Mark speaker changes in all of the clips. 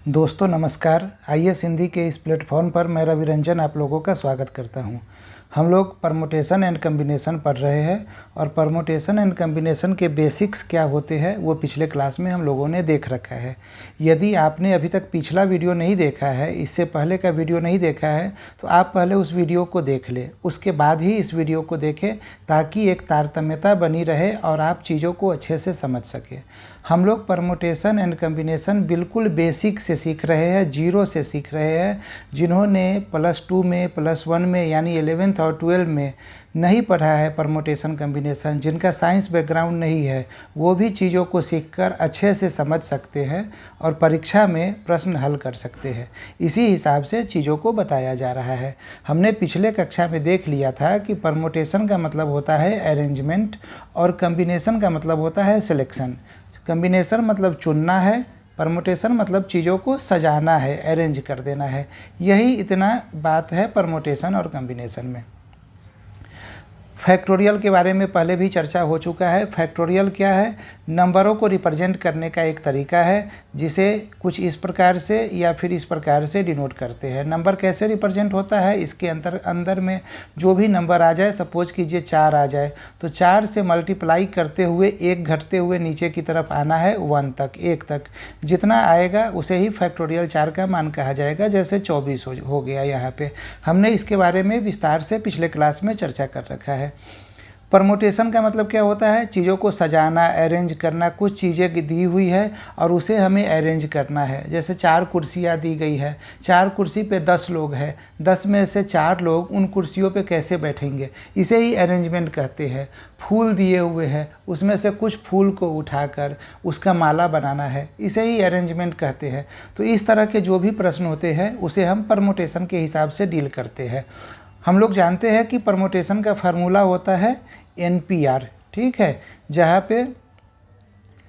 Speaker 1: दोस्तों नमस्कार। आईएएस हिंदी के इस प्लेटफॉर्म पर मैं रवि रंजन आप लोगों का स्वागत करता हूं। हम लोग परमुटेशन एंड कम्बिनेशन पढ़ रहे हैं और परमुटेशन एंड कम्बिनेशन के बेसिक्स क्या होते हैं वो पिछले क्लास में हम लोगों ने देख रखा है। यदि आपने अभी तक पिछला वीडियो नहीं देखा है, इससे पहले का वीडियो नहीं देखा है, तो आप पहले उस वीडियो को देख लें, उसके बाद ही इस वीडियो को देखें ताकि एक तारतम्यता बनी रहे और आप चीज़ों को अच्छे से समझ सकें। हम लोग परमुटेशन एंड कम्बिनेशन बिल्कुल बेसिक से सीख रहे हैं, जीरो से सीख रहे हैं। जिन्होंने +2 में, +1 में यानी 11th और 12 में नहीं पढ़ा है परमुटेशन कम्बिनेशन, जिनका साइंस बैकग्राउंड नहीं है, वो भी चीज़ों को सीखकर अच्छे से समझ सकते हैं और परीक्षा में प्रश्न हल कर सकते हैं। इसी हिसाब से चीज़ों को बताया जा रहा है। हमने पिछले कक्षा में देख लिया था कि परमुटेशन का मतलब होता है अरेंजमेंट और कम्बिनेशन का मतलब होता है सिलेक्शन। कम्बिनेशन मतलब चुनना है, परमुटेशन मतलब चीज़ों को सजाना है, अरेंज कर देना है। यही इतना बात है परमुटेशन और कम्बिनेशन में। फैक्टोरियल के बारे में पहले भी चर्चा हो चुका है। फैक्टोरियल क्या है? नंबरों को रिप्रेजेंट करने का एक तरीका है जिसे कुछ इस प्रकार से या फिर इस प्रकार से डिनोट करते हैं। नंबर कैसे रिप्रेजेंट होता है? इसके अंदर में जो भी नंबर आ जाए, सपोज कीजिए 4 आ जाए, तो 4 से मल्टीप्लाई करते हुए एक घटते हुए नीचे की तरफ आना है 1 तक, 1 तक। जितना आएगा उसे ही फैक्टोरियल 4 का मान कहा जाएगा। जैसे 24 हो गया यहाँ पे। हमने इसके बारे में विस्तार से पिछले क्लास में चर्चा कर रखा है। परमुटेशन का मतलब क्या होता है? चीज़ों को सजाना, अरेंज करना। कुछ चीज़ें दी हुई है और उसे हमें अरेंज करना है। जैसे 4 कुर्सियाँ दी गई है, 4 कुर्सी पे 10 लोग हैं, 10 में से 4 लोग उन कुर्सियों पे कैसे बैठेंगे, इसे ही अरेंजमेंट कहते हैं। फूल दिए हुए हैं, उसमें से कुछ फूल को उठाकर उसका माला बनाना है, इसे ही अरेंजमेंट कहते हैं। तो इस तरह के जो भी प्रश्न होते हैं उसे हम परमुटेशन के हिसाब से डील करते हैं। हम लोग जानते हैं कि परमुटेशन का फार्मूला होता है NPR, ठीक है, जहाँ पे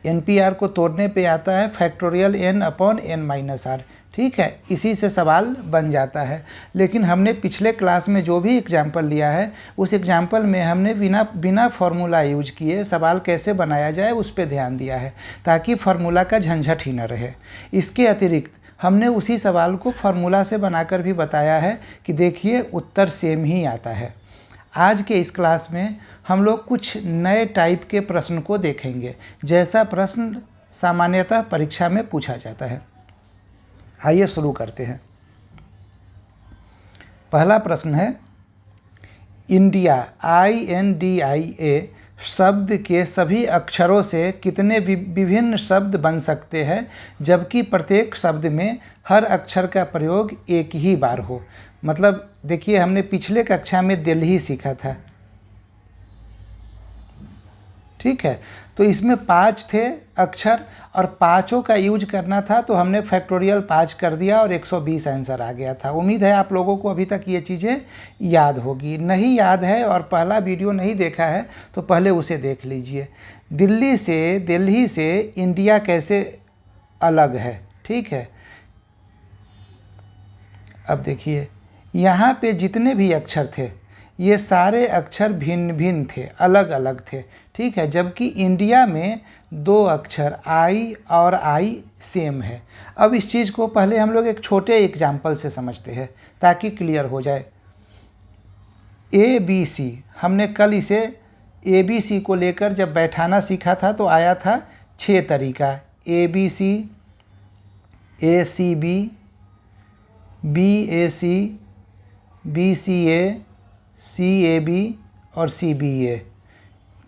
Speaker 1: NPR को तोड़ने पे आता है फैक्टोरियल n/n-r, ठीक है। इसी से सवाल बन जाता है। लेकिन हमने पिछले क्लास में जो भी एग्जाम्पल लिया है उस एग्जाम्पल में हमने बिना फार्मूला यूज किए सवाल कैसे बनाया जाए उस पर ध्यान दिया है, ताकि फार्मूला का झंझट ही न रहे। इसके अतिरिक्त हमने उसी सवाल को फार्मूला से बनाकर भी बताया है कि देखिए उत्तर सेम ही आता है। आज के इस क्लास में हम लोग कुछ नए टाइप के प्रश्न को देखेंगे, जैसा प्रश्न सामान्यतः परीक्षा में पूछा जाता है। आइए शुरू करते हैं। पहला प्रश्न है, इंडिया INDIA शब्द के सभी अक्षरों से कितने विभिन्न शब्द बन सकते हैं जबकि प्रत्येक शब्द में हर अक्षर का प्रयोग एक ही बार हो? मतलब देखिए, हमने पिछले कक्षा में दिल्ली सीखा था, ठीक है। तो इसमें 5 थे अक्षर और पाँचों का यूज करना था, तो हमने फैक्टोरियल 5 कर दिया और 120 आंसर आ गया था। उम्मीद है आप लोगों को अभी तक ये चीज़ें याद होगी। नहीं याद है और पहला वीडियो नहीं देखा है तो पहले उसे देख लीजिए। दिल्ली से इंडिया कैसे अलग है, ठीक है। अब देखिए, यहाँ पे जितने भी अक्षर थे ये सारे अक्षर भिन्न भिन्न थे, अलग अलग थे, ठीक है। जबकि इंडिया में 2 अक्षर I और I सेम है। अब इस चीज़ को पहले हम लोग एक छोटे एग्जाम्पल से समझते हैं ताकि क्लियर हो जाए। ABC, हमने कल इसे ABC को लेकर जब बैठाना सीखा था तो आया था 6 तरीका, ABC, ACB, BAC, BCA, CAB और CBA,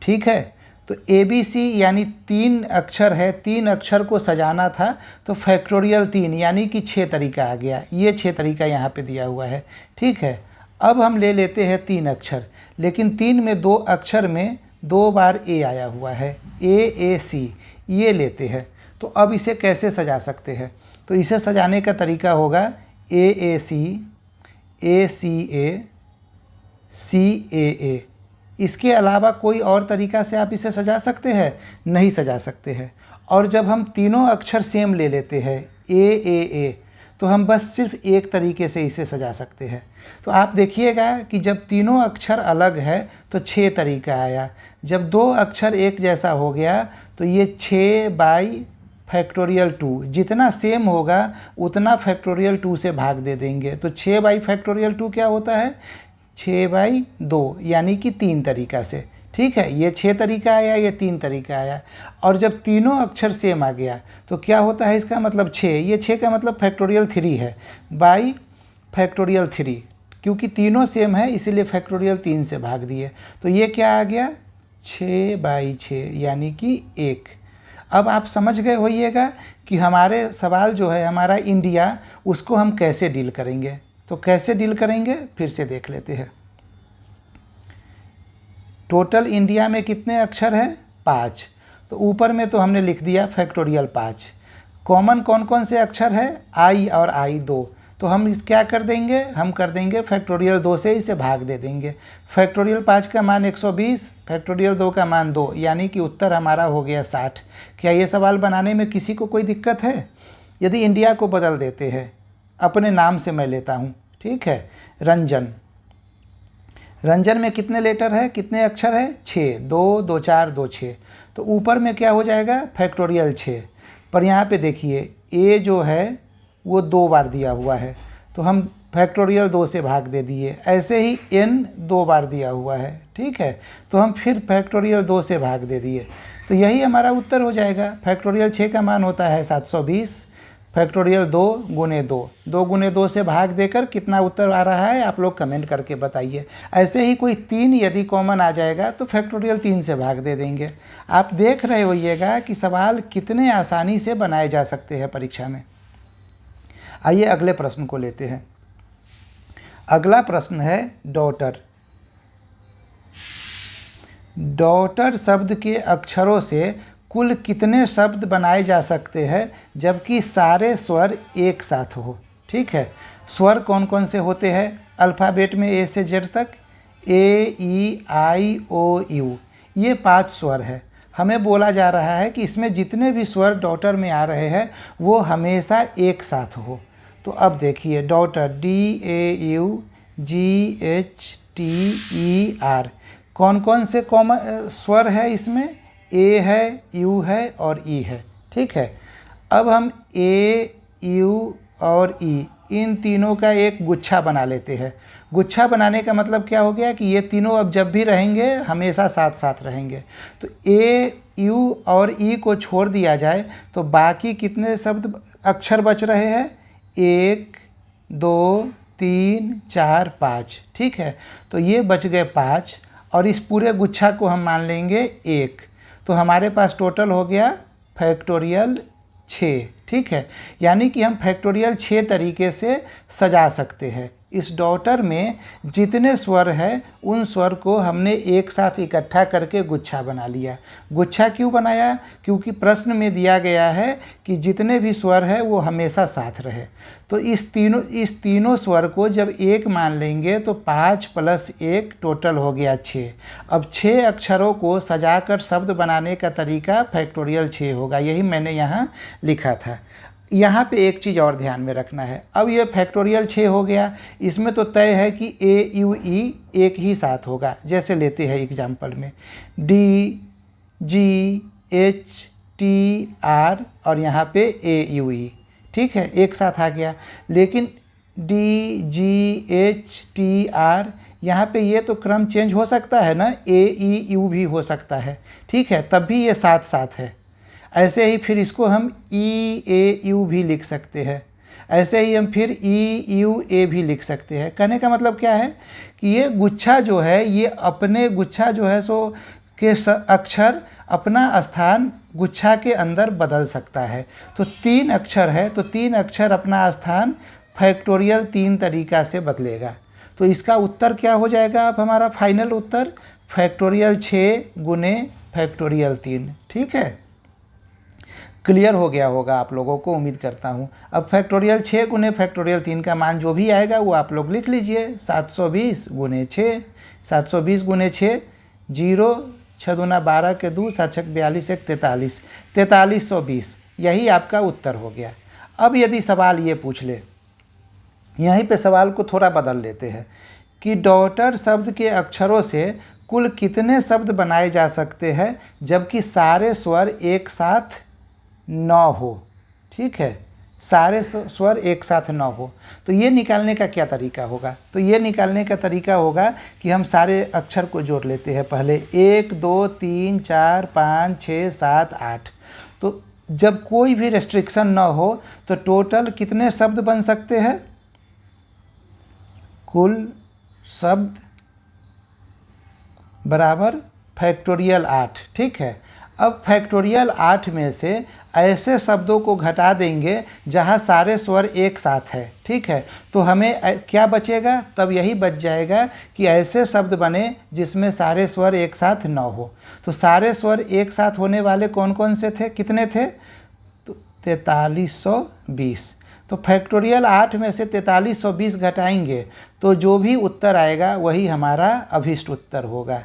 Speaker 1: ठीक है। तो ABC यानी 3 अक्षर है, 3 अक्षर को सजाना था तो फैक्टोरियल 3 यानी कि 6 तरीका आ गया। ये 6 तरीका यहाँ पे दिया हुआ है, ठीक है। अब हम ले लेते हैं 3 अक्षर, लेकिन 3 में 2 अक्षर में 2 बार A आया हुआ है, AAC, ये लेते हैं। तो अब इसे कैसे सजा सकते हैं? तो इसे सजाने का तरीका होगा AAC, ACA, CAA। इसके अलावा कोई और तरीका से आप इसे सजा सकते हैं? नहीं सजा सकते हैं। और जब हम तीनों अक्षर सेम ले लेते हैं AAA, तो हम बस सिर्फ एक तरीके से इसे सजा सकते हैं। तो आप देखिएगा कि जब तीनों अक्षर अलग है तो 6 तरीका आया। जब 2 अक्षर एक जैसा हो गया तो ये 6 बाई फैक्टोरियल 2, जितना सेम होगा उतना फैक्टोरियल 2 से भाग दे देंगे। तो 6 बाई फैक्टोरियल 2 क्या होता है, 6/2, यानी कि 3 तरीका से। ठीक है, ये 6 तरीका आया, ये 3 तरीका आया। और जब तीनों अक्षर सेम आ गया तो क्या होता है, इसका मतलब 6, ये 6 का मतलब फैक्टोरियल 3 है, बाई फैक्टोरियल 3, क्योंकि तीनों सेम है इसीलिए फैक्टोरियल 3 से भाग दिए। तो ये क्या आ गया, 6/6, यानी कि 1। अब आप समझ गए होइएगा कि हमारे सवाल जो है हमारा इंडिया, उसको हम कैसे डील करेंगे। तो कैसे डील करेंगे फिर से देख लेते हैं। टोटल इंडिया में कितने अक्षर हैं, 5। तो ऊपर में तो हमने लिख दिया फैक्टोरियल 5। कॉमन कौन कौन से अक्षर है, आई और आई 2। तो हम इस क्या कर देंगे, हम कर देंगे फैक्टोरियल 2 से इसे भाग दे देंगे। फैक्टोरियल 5 का मान 120, फैक्टोरियल 2 का मान 2, यानी कि उत्तर हमारा हो गया 60। क्या ये सवाल बनाने में किसी को कोई दिक्कत है? यदि इंडिया को बदल देते हैं, अपने नाम से मैं लेता हूँ, ठीक है, रंजन। रंजन में कितने लेटर है, कितने अक्षर है, 6, 2 2 4 2 6। तो ऊपर में क्या हो जाएगा, फैक्टोरियल 6। पर यहाँ पे देखिए ए जो है वो 2 बार दिया हुआ है, तो हम फैक्टोरियल 2 से भाग दे दिए। ऐसे ही n 2 बार दिया हुआ है, ठीक है, तो हम फिर फैक्टोरियल 2 से भाग दे दिए। तो यही हमारा उत्तर हो जाएगा। फैक्टोरियल 6 का मान होता है 720, फैक्टोरियल 2 गुने 2, 2 गुने 2 से भाग देकर कितना उत्तर आ रहा है आप लोग कमेंट करके बताइए। ऐसे ही कोई 3 यदि कॉमन आ जाएगा तो फैक्टोरियल 3 से भाग दे देंगे। आप देख रहे होइएगा कि सवाल कितने आसानी से बनाए जा सकते हैं परीक्षा में। आइए अगले प्रश्न को लेते हैं। अगला प्रश्न है डॉटर। डॉटर शब्द के अक्षरों से कुल कितने शब्द बनाए जा सकते हैं जबकि सारे स्वर एक साथ हो। ठीक है, स्वर कौन कौन से होते हैं अल्फ़ाबेट में, ए से जेड तक, ए ई आई ओ यू, ये 5 स्वर है। हमें बोला जा रहा है कि इसमें जितने भी स्वर डॉटर में आ रहे हैं वो हमेशा एक साथ हो। तो अब देखिए डॉटर, DAUGHTER, कौन कौन से कॉमन स्वर है इसमें, ए है, यू है और ई है। ठीक है, अब हम ए, यू और ई, इन तीनों का एक गुच्छा बना लेते हैं। गुच्छा बनाने का मतलब क्या हो गया कि ये तीनों अब जब भी रहेंगे हमेशा साथ साथ रहेंगे। तो ए, यू और ई को छोड़ दिया जाए तो बाकी कितने शब्द अक्षर बच रहे हैं, 1 2 3 4 5। ठीक है, तो ये बच गए 5 और इस पूरे गुच्छा को हम मान लेंगे 1। तो हमारे पास टोटल हो गया फैक्टोरियल 6। ठीक है, यानी कि हम फैक्टोरियल 6 तरीके से सजा सकते हैं। इस डॉटर में जितने स्वर हैं उन स्वर को हमने एक साथ इकट्ठा करके गुच्छा बना लिया। गुच्छा क्यों बनाया, क्योंकि प्रश्न में दिया गया है कि जितने भी स्वर है वो हमेशा साथ रहे। तो इस तीनों स्वर को जब एक मान लेंगे तो 5 + 1 टोटल हो गया 6। अब 6 अक्षरों को सजाकर शब्द बनाने का तरीका फैक्टोरियल 6 होगा, यही मैंने यहाँ लिखा था। यहाँ पे एक चीज़ और ध्यान में रखना है। अब ये फैक्टोरियल 6 हो गया, इसमें तो तय है कि ए, यू, ई एक ही साथ होगा। जैसे लेते हैं एग्जाम्पल में DGHTR और यहाँ पे AUE, ठीक है, एक साथ आ गया। लेकिन DGHTR यहाँ पे ये तो क्रम चेंज हो सकता है ना, AEU भी हो सकता है, ठीक है, तब भी ये साथ साथ है। ऐसे ही फिर इसको हम EAU भी लिख सकते हैं, ऐसे ही हम फिर EUA भी लिख सकते हैं। कहने का मतलब क्या है कि ये गुच्छा जो है, ये अपने गुच्छा जो है सो के अक्षर अपना स्थान गुच्छा के अंदर बदल सकता है। तो 3 अक्षर है तो 3 अक्षर अपना स्थान फैक्टोरियल 3 तरीका से बदलेगा। तो इसका उत्तर क्या हो जाएगा, अब हमारा फाइनल उत्तर फैक्टोरियल 6 गुने फैक्टोरियल 3। ठीक है, क्लियर हो गया होगा आप लोगों को, उम्मीद करता हूँ। अब फैक्टोरियल 6 गुने फैक्टोरियल 3 का मान जो भी आएगा वो आप लोग लिख लीजिए। 720 गुने 6, 720 गुने 6, 0 6 दूना 12 के 2, 7 6 42 1 43, 4320, यही आपका उत्तर हो गया। अब यदि सवाल ये पूछ ले, यहीं पे सवाल को थोड़ा बदल लेते हैं कि डॉटर शब्द के अक्षरों से कुल कितने शब्द बनाए जा सकते हैं जबकि सारे स्वर एक साथ न हो, ठीक है, सारे स्वर एक साथ न हो। तो ये निकालने का क्या तरीका होगा? तो ये निकालने का तरीका होगा कि हम सारे अक्षर को जोड़ लेते हैं पहले, 1 2 3 4 5 6 7 8। तो जब कोई भी रेस्ट्रिक्शन न हो तो टोटल कितने शब्द बन सकते हैं? कुल शब्द बराबर फैक्टोरियल 8, ठीक है। अब फैक्टोरियल 8 में से ऐसे शब्दों को घटा देंगे जहाँ सारे स्वर एक साथ है, ठीक है। तो हमें क्या बचेगा? तब यही बच जाएगा कि ऐसे शब्द बने जिसमें सारे स्वर एक साथ न हो। तो सारे स्वर एक साथ होने वाले कौन कौन से थे? कितने थे? तो 4320। तो फैक्टोरियल 8 में से 4320 घटाएंगे तो जो भी उत्तर आएगा वही हमारा अभीष्ट उत्तर होगा।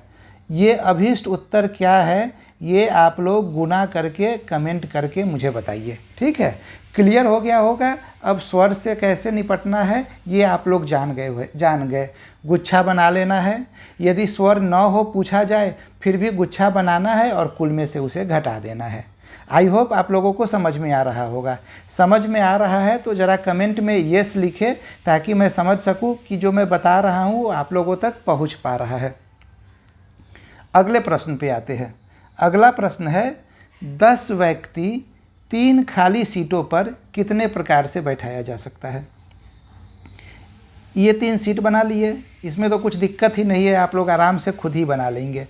Speaker 1: ये अभीष्ट उत्तर क्या है ये आप लोग गुना करके कमेंट करके मुझे बताइए, ठीक है। क्लियर हो गया होगा। अब स्वर से कैसे निपटना है ये आप लोग जान गए। गुच्छा बना लेना है, यदि स्वर न हो पूछा जाए फिर भी गुच्छा बनाना है और कुल में से उसे घटा देना है। आई होप आप लोगों को समझ में आ रहा होगा। समझ में आ रहा है तो ज़रा कमेंट में येस लिखे ताकि मैं समझ सकूं कि जो मैं बता रहा हूं वो आप लोगों तक पहुंच पा रहा है। अगले प्रश्न पे आते हैं। अगला प्रश्न है 10 व्यक्ति 3 खाली सीटों पर कितने प्रकार से बैठाया जा सकता है? ये 3 सीट बना लिए, इसमें तो कुछ दिक्कत ही नहीं है, आप लोग आराम से खुद ही बना लेंगे।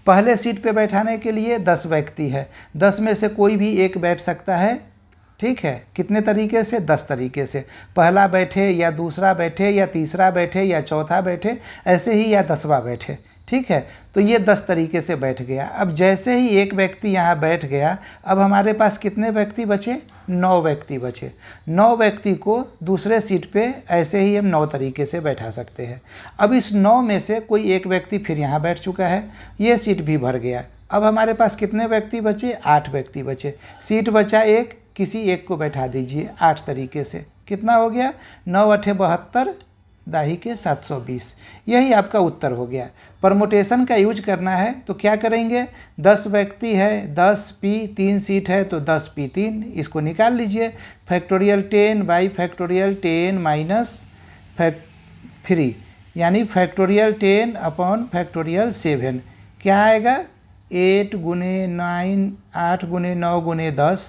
Speaker 1: पहले सीट पे बैठाने के लिए 10 व्यक्ति है, 10 में से कोई भी एक बैठ सकता है, ठीक है। कितने तरीके से? 10 तरीके से। पहला बैठे या दूसरा बैठे या तीसरा बैठे या चौथा बैठे, ऐसे ही या 10वां बैठे, ठीक है। तो ये 10 तरीके से बैठ गया। अब जैसे ही एक व्यक्ति यहाँ बैठ गया, अब हमारे पास कितने व्यक्ति बचे? 9 व्यक्ति बचे। 9 व्यक्ति को दूसरे सीट पे ऐसे ही हम 9 तरीके से बैठा सकते हैं। अब इस 9 में से कोई एक व्यक्ति फिर यहाँ बैठ चुका है, ये सीट भी भर गया। अब हमारे पास कितने व्यक्ति बचे? 8 व्यक्ति बचे। सीट बचा एक, किसी एक को बैठा दीजिए 8 तरीके से। कितना हो गया? 9 8 72, दाही के 720। यही आपका उत्तर हो गया। परमुटेशन का यूज करना है तो क्या करेंगे? 10 व्यक्ति है, 10p, 3 सीट है तो 10p3, इसको निकाल लीजिए। फैक्टोरियल 10 बाई फैक्टोरियल 10 माइनस 3 यानी फैक्टोरियल 10 अपॉन फैक्टोरियल 7 क्या आएगा? 8 गुने 9, 8 गुने 9 गुने 10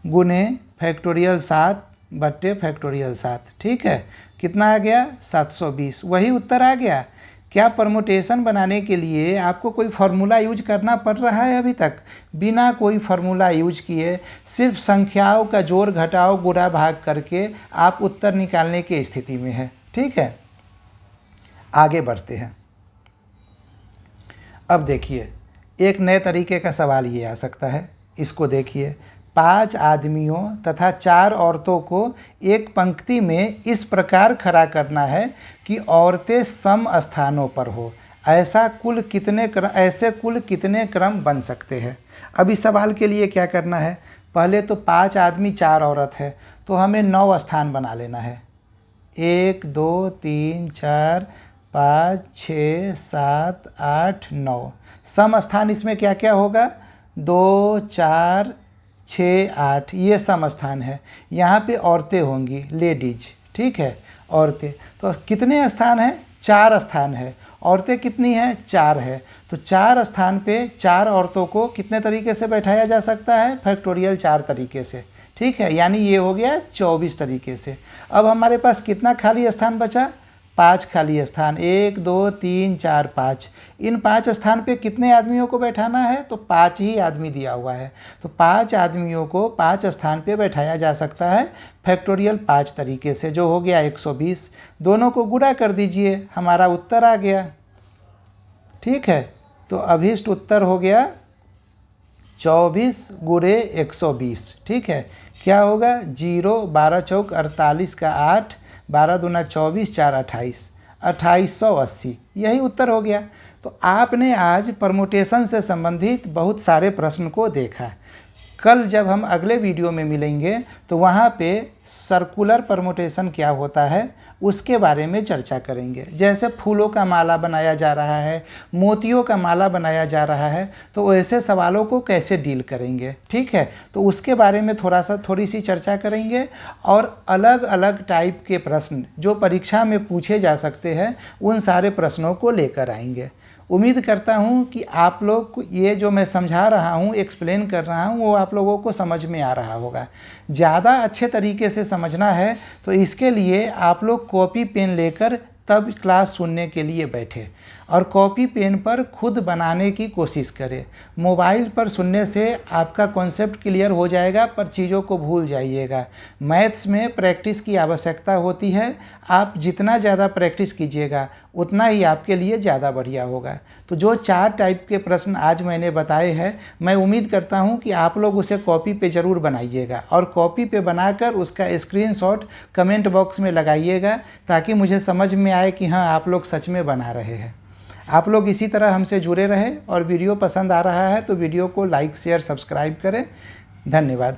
Speaker 1: गुने फैक्टोरियल 7 बट्टे फैक्टोरियल 7, ठीक है। कितना आ गया? 720। वही उत्तर आ गया। क्या परमुटेशन बनाने के लिए आपको कोई फार्मूला यूज करना पड़ रहा है? अभी तक बिना कोई फार्मूला यूज किए सिर्फ संख्याओं का जोड़ घटाव गुणा भाग करके आप उत्तर निकालने की स्थिति में है, ठीक है। आगे बढ़ते हैं। अब देखिए एक नए तरीके का सवाल ये आ सकता है, इसको देखिए। 5 आदमियों तथा 4 औरतों को एक पंक्ति में इस प्रकार खड़ा करना है कि औरतें सम स्थानों पर हो। ऐसे कुल कितने क्रम बन सकते हैं? अब इस सवाल के लिए क्या करना है? पहले तो 5 आदमी 4 औरत है तो हमें 9 स्थान बना लेना है। 1 2 3 4 5 6 7 8 9 सम स्थान इसमें क्या क्या होगा? 2 4 6 8 ये सम स्थान है। यहाँ पे औरतें होंगी, लेडीज, ठीक है। औरतें तो कितने स्थान हैं? 4 स्थान है। औरतें कितनी हैं? 4 है। तो 4 स्थान पे 4 औरतों को कितने तरीके से बैठाया जा सकता है? फैक्टोरियल 4 तरीके से, ठीक है। यानी ये हो गया 24 तरीके से। अब हमारे पास कितना खाली स्थान बचा? 5 खाली स्थान। 1 2 3 4 5। इन 5 स्थान पे कितने आदमियों को बैठाना है? तो 5 ही आदमी दिया हुआ है। तो 5 आदमियों को 5 स्थान पे बैठाया जा सकता है फैक्टोरियल 5 तरीके से, जो हो गया 120। दोनों को गुणा कर दीजिए, हमारा उत्तर आ गया, ठीक है। तो अभीष्ट उत्तर हो गया 24 गुणे 120, ठीक है। क्या होगा? 0 12 चौक 48 का 8, 12 दूना 24, 4 28, 2880। यही उत्तर हो गया। तो आपने आज परमुटेशन से संबंधित बहुत सारे प्रश्न को देखा। कल जब हम अगले वीडियो में मिलेंगे तो वहाँ पे सर्कुलर परमुटेशन क्या होता है उसके बारे में चर्चा करेंगे। जैसे फूलों का माला बनाया जा रहा है, मोतियों का माला बनाया जा रहा है, तो ऐसे सवालों को कैसे डील करेंगे, ठीक है। तो उसके बारे में थोड़ी सी चर्चा करेंगे और अलग अलग टाइप के प्रश्न जो परीक्षा में पूछे जा सकते हैं उन सारे प्रश्नों को लेकर आएंगे। उम्मीद करता हूँ कि आप लोग को ये जो मैं समझा रहा हूँ, एक्सप्लेन कर रहा हूँ, वो आप लोगों को समझ में आ रहा होगा। ज़्यादा अच्छे तरीके से समझना है तो इसके लिए आप लोग कॉपी पेन लेकर तब क्लास सुनने के लिए बैठे और कॉपी पेन पर खुद बनाने की कोशिश करें। मोबाइल पर सुनने से आपका कॉन्सेप्ट क्लियर हो जाएगा पर चीज़ों को भूल जाइएगा। मैथ्स में प्रैक्टिस की आवश्यकता होती है। आप जितना ज़्यादा प्रैक्टिस कीजिएगा उतना ही आपके लिए ज़्यादा बढ़िया होगा। तो जो 4 टाइप के प्रश्न आज मैंने बताए हैं, मैं उम्मीद करता हूं कि आप लोग उसे कॉपी पे ज़रूर बनाइएगा और कॉपी पे बनाकर उसका स्क्रीनशॉट कमेंट बॉक्स में लगाइएगा ताकि मुझे समझ में आए कि हाँ आप लोग सच में बना रहे हैं। आप लोग इसी तरह हमसे जुड़े रहें और वीडियो पसंद आ रहा है तो वीडियो को लाइक शेयर सब्सक्राइब करें। धन्यवाद।